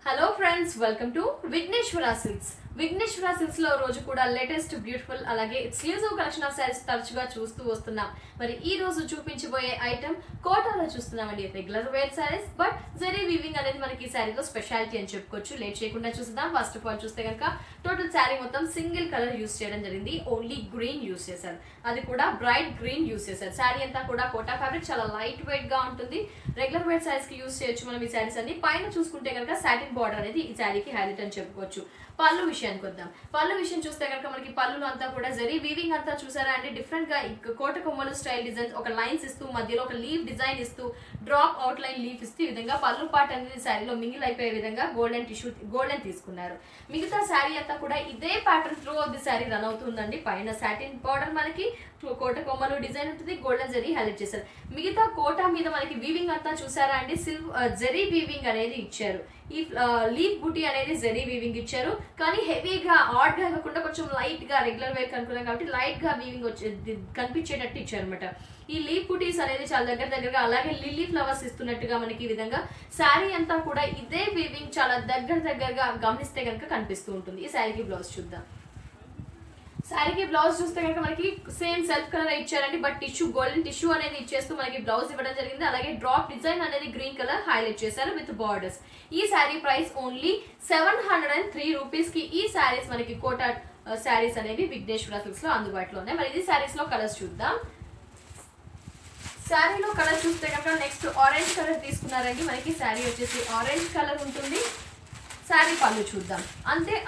Hello friends, welcome to Vighneshwara Silks. Vighneshwara Silks లో రోజు కూడా లేటెస్ట్ బ్యూటిఫుల్ అలాగే ఎక్స్క్లూజివ్ కలెక్షన్ ఆఫ్ సారీస్ తరచుగా చూస్తూ వస్తున్నాం. మరి ఈ రోజు చూపించబోయే ఐటమ్ కోటాలో చూస్తున్నామండి. Regular wear sarees but zari weaving అనేది మనకి ఈ సారీలో స్పెషాలిటీ అని చెప్పుకోవచ్చు. లేట్ చేయకుండా చూద్దాం. ఫస్ట్ ఆఫ్ ఆల్ చూస్తే కనుక టోటల్ సారీ మొత్తం సింగిల్ కలర్ యూస్ చేయడం జరిగింది. ఓన్లీ గ్రీన్ యూస్ చేశారు, అది కూడా బ్రైట్ గ్రీన్ యూస్ చేశారు. సారీ అంతా కూడా కోటా ఫ్యాబ్రిక్ చాలా లైట్ వెయిట్ గా ఉంటుంది. రెగ్యులర్ వేర్ సారీస్ కి యూస్ చేయొచ్చు మనం ఈ సారీస్ అన్ని. పైన చూసుకుంటే కనుక సాటిన్ బార్డర్ అనేది ఈ సారీకి హైలైట్ అని చెప్పుకోవచ్చు. పళ్ళు విషయానికి వద్దాం. పళ్ళు విషయం చూస్తే కనుక మనకి పళ్ళులో అంతా కూడా జరీ వీవింగ్ అంతా చూసారా అంటే డిఫరెంట్ గా కోట కొమ్మలు స్టైల్ డిజైన్స్, ఒక లైన్స్ ఇస్తూ మధ్యలో ఒక లీఫ్ డిజైన్ ఇస్తూ డ్రాప్ అవుట్ లైన్ లీఫ్ ఇస్తూ ఈ విధంగా పళ్ళు పార్ట్ అనేది శారీలో మింగిల్ అయిపోయే విధంగా గోల్డెన్ తీసుకున్నారు. మిగతా శారీ అంతా కూడా ఇదే pattern through of the sari run అవుతుందండి. పైన సాటిన్ బార్డర్ మనకి కోట కొమ్మలు డిజైన్ ఉంటుంది, గోల్డెన్ జరీ హైలైట్ చేశారు. మిగతా కోటా మీద మనకి వీవింగ్ అంతా చూసారా అండి, జరీ వీవింగ్ అనేది ఇచ్చారు. ఈ లీఫ్ బుటీ అనేది జరీ వీవింగ్ ఇచ్చారు, కానీ హెవీగా ఆడ్ గా కాకుండా కొంచెం లైట్ గా రెగ్యులర్ వేర్ కనుక్కున్నాం కాబట్టి లైట్ గా వీవింగ్ కనిపించేటట్టు ఇచ్చారు అనమాట. ఈ లీఫ్ బుటీస్ అనేది చాలా దగ్గరగా అలాగే లిల్లీ ఫ్లవర్స్ ఇస్తున్నట్టుగా మనకి ఈ విధంగా శారీ అంతా కూడా ఇదే వీవింగ్ చాలా దగ్గరగా గమనిస్తే కనుక కనిపిస్తూ ఉంటుంది. ఈ శారీకి బ్లౌజ్ చూద్దాం. శారీకి బ్లౌజ్ చూస్తే కనుక మనకి సేమ్ సెల్ఫ్ కలర్ ఇచ్చారండి, బట్ టిష్యూ గోల్డెన్ టిష్యూ అనేది ఇచ్చేస్తూ మనకి బ్లౌజ్ ఇవ్వడం జరిగింది. అలాగే డ్రాప్ డిజైన్ అనేది గ్రీన్ కలర్ హైలైట్ చేశారు విత్ బార్డర్స్. ఈ శారీ ప్రైస్ ఓన్లీ 703 రూపీస్ కి ఈ శారీస్ మనకి కోటా శారీస్ అనేవి విఘ్నేశ్వర సిల్క్స్ లో అందుబాటులో ఉన్నాయి. మరి ఇది శారీస్ లో కలర్స్ చూద్దాం. శారీలో కలర్ చూస్తే కనుక నెక్స్ట్ ఆరెంజ్ కలర్ తీసుకున్నారండి. మనకి శారీ వచ్చేసి ఆరెంజ్ కలర్ ఉంటుంది. శారీ పళ్ళు చూద్దాం.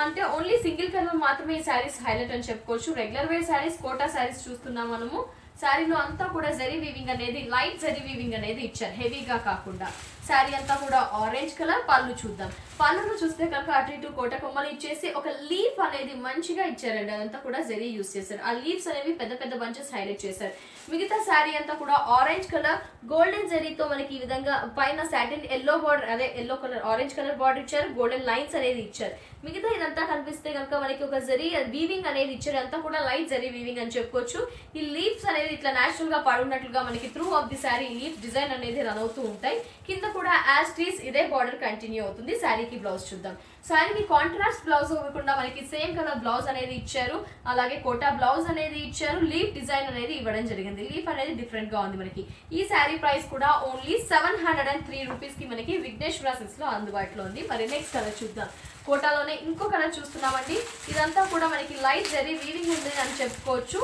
అంటే ఓన్లీ సింగిల్ కలర్ మాత్రమే ఈ శారీస్ హైలైట్ అని చెప్పుకోవచ్చు. రెగ్యులర్ వేర్ శారీస్ కోటా శారీస్ చూస్తున్నాం మనము. శారీలో అంతా కూడా జరీ వీవింగ్ అనేది లైట్ జరీ వీవింగ్ అనేది ఇచ్చారు, హెవీగా కాకుండా. శారీ అంతా కూడా ఆరెంజ్ కలర్. పళ్ళు చూద్దాం. పళ్ళును చూస్తే కనుక అటు ఇటు కోట కొమ్మలు ఇచ్చేసి ఒక లీఫ్ అనేది మంచిగా ఇచ్చారండి. అదంతా కూడా జరీ యూస్ చేశారు. ఆ లీవ్స్ అనేవి పెద్ద బంచెస్ హైలైట్ చేశారు. మిగతా శారీ అంతా కూడా ఆరెంజ్ కలర్ గోల్డెన్ జరీతో మనకి ఈ విధంగా పైన సాటిన్ ఎల్లో బార్డర్, అదే yellow colour orange colour border ఇచ్చారు, గోల్డెన్ లైన్స్ అనేది ఇచ్చారు. మిగతా ఇదంతా కనిపిస్తే కనుక మనకి ఒక జరీ వీవింగ్ అనేది ఇచ్చారు. అంతా కూడా లైట్ జరీ వీవింగ్ అని చెప్పుకోవచ్చు. ఈ లీవ్స్ అనేది ఇట్లా నేచురల్ గా పడున్నట్లుగా మనకి through of the sari leaf design అనేది రన్ అవుతూ ఉంటాయి. కింద కూడా యాజ్ టీస్ ఇదే బార్డర్ కంటిన్యూ అవుతుంది. శారీకి బ్లౌజ్ చూద్దాం. శారీకి కాంట్రాస్ట్ బ్లౌజ్ ఇవ్వకుండా మనకి సేమ్ కలర్ బ్లౌజ్ అనేది ఇచ్చారు. అలాగే కోటా బ్లౌజ్ అనేది ఇచ్చారు. లీఫ్ డిజైన్ అనేది ఇవ్వడం జరిగింది. లీఫ్ అనేది డిఫరెంట్ గా ఉంది మనకి. ఈ శారీ ప్రైస్ కూడా ఓన్లీ 703 రూపీస్ కి మనకి విఘ్నేశ్వర సిల్క్స్ లో అందుబాటులో ఉంది. మరి నెక్స్ట్ కలర్ చూద్దాం. కోటాలోనే ఇంకో కలర్ చూస్తున్నామండి. ఇదంతా కూడా మనకి లైట్ జరీ వీవింగ్ ఉంది అని చెప్పుకోవచ్చు.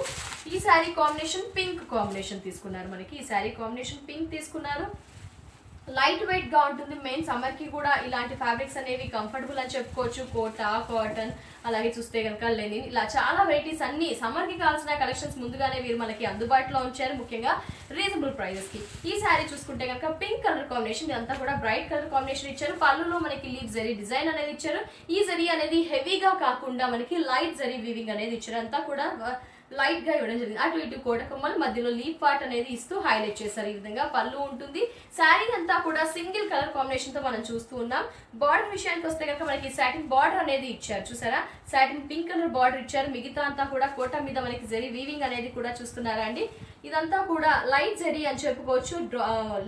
ఈ శారీ కాంబినేషన్ పింక్ కాంబినేషన్ తీసుకున్నారు. మనకి ఈ శారీ కాంబినేషన్ పింక్ తీసుకున్నారు. లైట్ వెయిట్ గా ఉంటుంది. మెయిన్ సమ్మర్ కి కూడా ఇలాంటి ఫ్యాబ్రిక్స్ అనేవి కంఫర్టబుల్ అని చెప్పుకోవచ్చు. కోటా, కాటన్, అలాగే చూస్తే కనుక లెనిన్, ఇలా చాలా వెరైటీస్ అన్ని సమ్మర్ కి కావాల్సిన కలెక్షన్స్ ముందుగానే వీరు మనకి అందుబాటులో ఉంచారు, ముఖ్యంగా రీజనబుల్ ప్రైజెస్ కి. ఈ శారీ చూసుకుంటే కనుక పింక్ కలర్ కాంబినేషన్, ఇదంతా కూడా బ్రైట్ కలర్ కాంబినేషన్ ఇచ్చారు. పళ్ళులో మనకి లీవ్ జరీ డిజైన్ అనేది ఇచ్చారు. ఈ జరీ అనేది హెవీగా కాకుండా మనకి లైట్ జరీ వీవింగ్ అనేది ఇచ్చారు. అంతా కూడా లైట్ గా ఇవ్వడం జరిగింది. అటు ఇటు కోట కొమ్మలు మధ్యలో లీఫ్ పార్ట్ అనేది ఇస్తూ హైలైట్ చేశారు. ఈ విధంగా పళ్ళు ఉంటుంది. శారీ అంతా కూడా సింగిల్ కలర్ కాంబినేషన్ తో మనం చూస్తూ ఉన్నాం. బార్డర్ విషయానికి వస్తే కనుక మనకి సాటిన్ బార్డర్ అనేది ఇచ్చారు. చూసారా, సాటిన్ పింక్ కలర్ బార్డర్ ఇచ్చారు. మిగతా అంతా కూడా కోట మీద మనకి జరీ వీవింగ్ అనేది కూడా చూస్తున్నారా అండి. ఇదంతా కూడా లైట్ జరీ అని చెప్పుకోవచ్చు.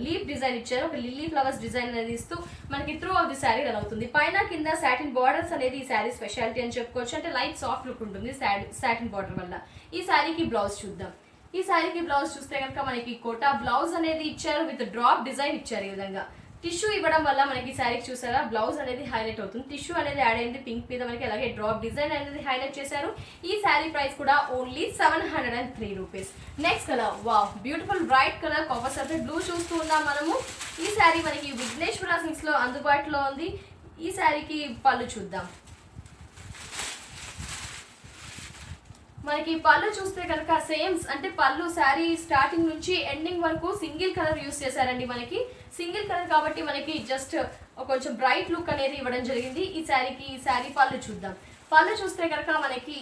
లీఫ్ డిజైన్ ఇచ్చారు. ఒక లిల్లీ ఫ్లవర్స్ డిజైన్ అనేది ఇస్తూ మనకి through of the sari run అవుతుంది. పైన కింద సాటిన్ బార్డర్స్ అనేది ఈ శారీ స్పెషాలిటీ అని చెప్పుకోవచ్చు. అంటే లైట్ సాఫ్ట్ లుక్ ఉంటుంది సాటిన్ బార్డర్ వల్ల. ఈ శారీకి బ్లౌజ్ చూద్దాం. ఈ శారీకి బ్లౌజ్ చూస్తే కనుక మనకి కోటా బ్లౌజ్ అనేది ఇచ్చారు విత్ డ్రాప్ డిజైన్ ఇచ్చారు. ఈ విధంగా టిష్యూ ఇవ్వడం వల్ల మనకి శారీకి చూసారా బ్లౌజ్ అనేది హైలైట్ అవుతుంది. టిష్యూ అనేది యాడ్ అయింది పింక్ మీద మనకి. అలాగే డ్రాప్ డిజైన్ అనేది హైలైట్ చేశారు. ఈ శారీ ప్రైస్ కూడా only 703 rupees. Next colour, wow, beautiful bright colour copper sulphate blue చూస్తూ ఉన్నాం మనము. ఈ శారీ మనకి విఘ్నేశ్వర సిల్క్స్ లో అందుబాటులో ఉంది. ఈ శారీకి పళ్ళు చూద్దాం. మనకి పళ్ళు చూస్తే కనుక సేమ్ అంటే పళ్ళు శారీ స్టార్టింగ్ నుంచి ఎండింగ్ వరకు సింగిల్ కలర్ యూస్ చేశారండి. మనకి సింగిల్ కలర్ కాబట్టి మనకి జస్ట్ కొంచెం బ్రైట్ లుక్ అనేది ఇవ్వడం జరిగింది. ఈ శారీ పళ్ళు చూద్దాం. పళ్ళు చూస్తే కనుక మనకి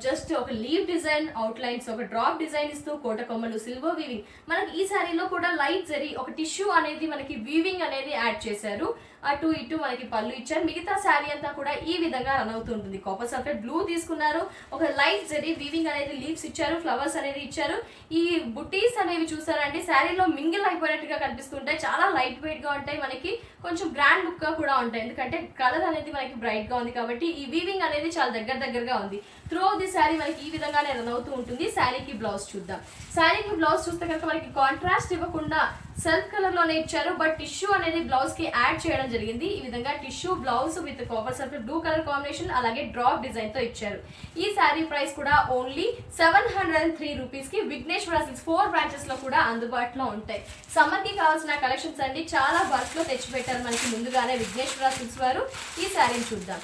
జస్ట్ ఒక లీవ్ డిజైన్ అవుట్ లైన్స్, ఒక డ్రాప్ డిజైన్ ఇస్తూ కోట కొమ్మలు సిల్వర్ వీవింగ్. మనకి ఈ శారీలో కూడా లైట్ జరీ ఒక టిష్యూ అనేది మనకి వీవింగ్ అనేది యాడ్ చేశారు. అటు ఇటు మనకి పళ్ళు ఇచ్చారు. మిగతా శారీ అంతా కూడా ఈ విధంగా రన్ అవుతుంటుంది. కాపర్ సల్ఫేట్ బ్లూ తీసుకున్నారు, ఒక లైట్ జరీ వీవింగ్ అనేది లీవ్స్ ఇచ్చారు, ఫ్లవర్స్ అనేది ఇచ్చారు. ఈ బుటీస్ అనేవి చూసారండి శారీలో మింగిల్ అయిపోయినట్టుగా కనిపిస్తుంటాయి. చాలా లైట్ వెయిట్ గా ఉంటాయి, మనకి కొంచెం గ్రాండ్ లుక్ గా కూడా ఉంటాయి. ఎందుకంటే కలర్ అనేది మనకి బ్రైట్ గా ఉంది కాబట్టి ఈ వీవింగ్ అనేది చాలా దగ్గరగా ఉంది. త్రూ ది శారీ మనకి ఈ విధంగానే రన్ అవుతూ ఉంటుంది. శారీకి బ్లౌజ్ చూద్దాం. శారీకి బ్లౌజ్ చూస్తే కనుక మనకి కాంట్రాస్ట్ ఇవ్వకుండా సెల్ఫ్ కలర్ లోనే ఇచ్చారు, బట్ టిష్యూ అనేది బ్లౌజ్ కి యాడ్ చేయడం జరిగింది. ఈ విధంగా tissue blouse with copper sulphate blue colour combination, అలాగే డ్రాప్ డిజైన్ తో ఇచ్చారు. ఈ శారీ ప్రైస్ కూడా ఓన్లీ 703 రూపీస్ కి విఘ్నేశ్వర సిల్క్స్ 4 బ్రాంచెస్ లో కూడా అందుబాటులో ఉంటాయి. సమ్మర్ కి కావాల్సిన కలెక్షన్స్ అండి చాలా బల్క్ లో తెచ్చిపెట్టారు మనకి ముందుగానే విఘ్నేశ్వర సిల్క్స్ వారు. ఈ శారీని చూద్దాం.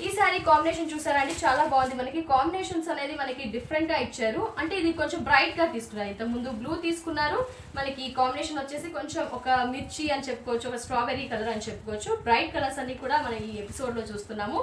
ఈ శారీ కాంబినేషన్ చూసారండి చాలా బాగుంది. మనకి కాంబినేషన్స్ అనేది మనకి డిఫరెంట్ గా ఇచ్చారు. అంటే ఇది కొంచెం బ్రైట్ గా తీసుకున్నారు. ఇంత ముందు బ్లూ తీసుకున్నారు, మనకి ఈ కాంబినేషన్ వచ్చేసి కొంచెం ఒక మిర్చి అని చెప్పుకోవచ్చు, ఒక స్ట్రాబెర్రీ కలర్ అని చెప్పుకోవచ్చు. బ్రైట్ కలర్స్ అన్ని కూడా మనం ఈ ఎపిసోడ్ లో చూస్తున్నాము.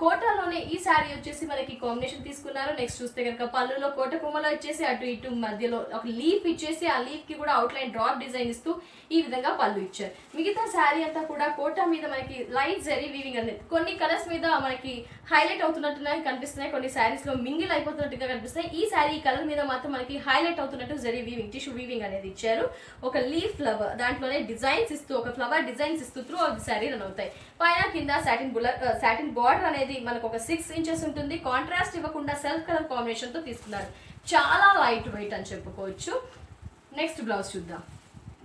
కోటాలోనే ఈ శారీ వచ్చేసి మనకి కాంబినేషన్ తీసుకున్నారు. నెక్స్ట్ చూస్తే కనుక పళ్ళులో కోట కొమ్మలో ఇచ్చేసి అటు ఇటు మధ్యలో ఒక లీఫ్ ఇచ్చేసి ఆ లీఫ్ కి కూడా అవుట్ లైన్ డ్రాప్ డిజైన్ ఇస్తూ ఈ విధంగా పళ్ళు ఇచ్చారు. మిగతా శారీ అంతా కూడా కోటా మీద మనకి లైట్ జరీ వీవింగ్ అనేది కొన్ని కలర్స్ మీద మనకి హైలైట్ అవుతున్నట్టుగా కనిపిస్తున్నాయి, కొన్ని శారీస్ లో మింగిల్ అయిపోతున్నట్టుగా కనిపిస్తున్నాయి. ఈ శారీ కలర్ మీద మాత్రం మనకి హైలైట్ అవుతున్నట్టు జరీ వీవింగ్ టిష్యూ వీవింగ్ అనేది ఇచ్చారు. ఒక లీఫ్ ఫ్లవర్ దాంట్లోనే డిజైన్స్ ఇస్తూ ఒక ఫ్లవర్ డిజైన్స్ ఇస్తూ through of the sari run అవుతాయి. పైన కింద సాటిన్ బార్డర్ అనేది మనకు ఒక 6 ఇంచెస్ ఉంటుంది. కాంట్రాస్ట్ ఇవ్వకుండా సెల్ఫ్ కలర్ కాంబినేషన్ తో తీసుకున్నారు. చాలా లైట్ వెయిట్ అని చెప్పుకోవచ్చు. నెక్స్ట్ బ్లౌజ్ చూద్దాం.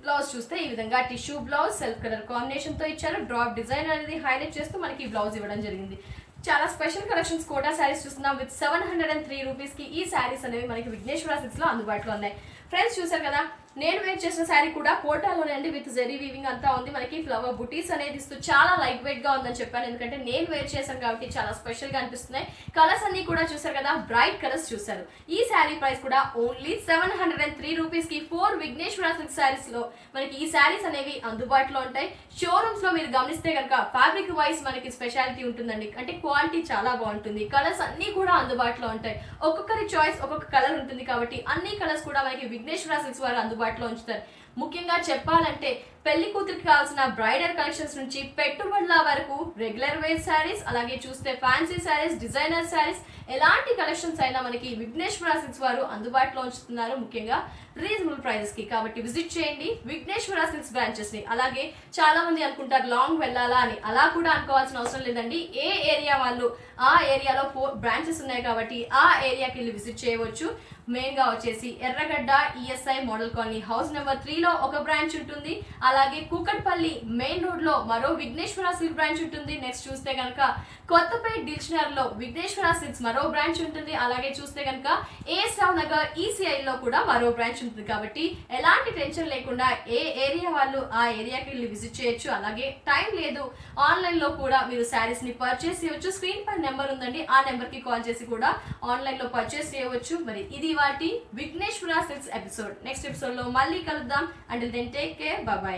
బ్లౌజ్ చూస్తే ఈ విధంగా tissue blouse self colour combination తో ఇచ్చారు. డ్రాప్ డిజైన్ అనేది హైలైట్ చేస్తూ మనకి బ్లౌజ్ ఇవ్వడం జరిగింది. చాలా స్పెషల్ కలెక్షన్స్ కోటా శారీస్ చూస్తున్నాం. విత్ 703 రూపీస్ కి ఈ శారీస్ అనేవి మనకి విఘ్నేశ్వర సిల్క్స్ లో అందుబాటులో ఉన్నాయి. ఫ్రెండ్స్ చూసారు కదా, నేను వేర్ చేసిన శారీ కూడా కోటాలోనే అండి, విత్ జరీ వీవింగ్ అంతా ఉంది. మనకి ఫ్లవర్ బుటీస్ అనేది ఇస్తూ చాలా లైట్ వెయిట్ గా ఉందని చెప్పాను, ఎందుకంటే నేను వేర్ చేశాను కాబట్టి చాలా స్పెషల్ గా అనిపిస్తున్నాయి. కలర్స్ అన్ని కూడా చూసారు కదా, బ్రైట్ కలర్స్ చూసారు. ఈ శారీ ప్రైస్ కూడా ఓన్లీ 703 రూపీస్ కి 4 విఘ్నేశ్వర సిల్క్ శారీస్ లో మనకి ఈ శారీస్ అనేవి అందుబాటులో ఉంటాయి. షోరూమ్స్ లో మీరు గమనిస్తే కనుక ఫ్యాబ్రిక్ వైస్ మనకి స్పెషాలిటీ ఉంటుందండి, అంటే క్వాలిటీ చాలా బాగుంటుంది. కలర్స్ అన్ని కూడా అందుబాటులో ఉంటాయి. ఒక్కొక్కరి చాయిస్ ఒక్కొక్క కలర్ ఉంటుంది కాబట్టి అన్ని కలర్స్ కూడా మనకి విఘ్నేశ్వర సిల్క్స్ వారు అందుబాటులో ఉంచుతారు. ముఖ్యంగా చెప్పాలంటే పెళ్లి కూతురికి కావాల్సిన బ్రైడల్ కలెక్షన్స్ నుంచి పెట్టుబడుల వరకు రెగ్యులర్ వేర్ శారీస్, అలాగే చూస్తే ఫ్యాన్సీ శారీస్, డిజైనర్ శారీస్, ఎలాంటి కలెక్షన్స్ అయినా మనకి విఘ్నేశ్వర సిల్క్స్ వారు అందుబాటులో ఉంచుతున్నారు, ముఖ్యంగా రీజనబుల్ ప్రైజెస్ కి. కాబట్టి విజిట్ చేయండి విఘ్నేశ్వర సిల్క్స్ బ్రాంచెస్ ని. అలాగే చాలా మంది అనుకుంటారు లాంగ్ వెళ్ళాలా అని, అలా కూడా అనుకోవాల్సిన అవసరం లేదండి. ఏ ఏరియా వాళ్ళు ఆ ఏరియాలో 4 బ్రాంచెస్ ఉన్నాయి కాబట్టి ఆ ఏరియాకి వెళ్ళి విజిట్ చేయవచ్చు. మెయిన్ గా వచ్చేసి ఎర్రగడ్డ ESI model colony house number 3 లో ఒక బ్రాంచ్ ఉంటుంది. అలాగే కూకట్పల్లి మెయిన్ రోడ్ లో మరో విఘ్నేశ్వర సిల్క్ బ్రాంచ్ ఉంటుంది. నెక్స్ట్ చూస్తే కనుక కొత్తపేట డిక్షనరీ లో విఘ్నేశ్వర సిల్క్స్ మరో బ్రాంచ్ ఉంటుంది. అలాగే చూస్తే కనుక ఏఎస్ రావు నగర్ ఈసీఐ లో కూడా మరో బ్రాంచ్ ఉంటుంది. కాబట్టి ఎలాంటి టెన్షన్ లేకుండా ఏ ఏరియా వాళ్ళు ఆ ఏరియాకి వెళ్ళి విజిట్ చేయొచ్చు. అలాగే టైం లేదు ఆన్లైన్ లో కూడా మీరు శారీస్ ని పర్చేస్ చేయవచ్చు. స్క్రీన్ పై నెంబర్ ఉందండి, ఆ నెంబర్ కి కాల్ చేసి కూడా ఆన్లైన్ లో పర్చేస్ చేయవచ్చు. మరి ఇది వాటి Vighneshwara Silks episode. Next episode లో మళ్ళీ కలుద్దాం. Until then take care, bye by.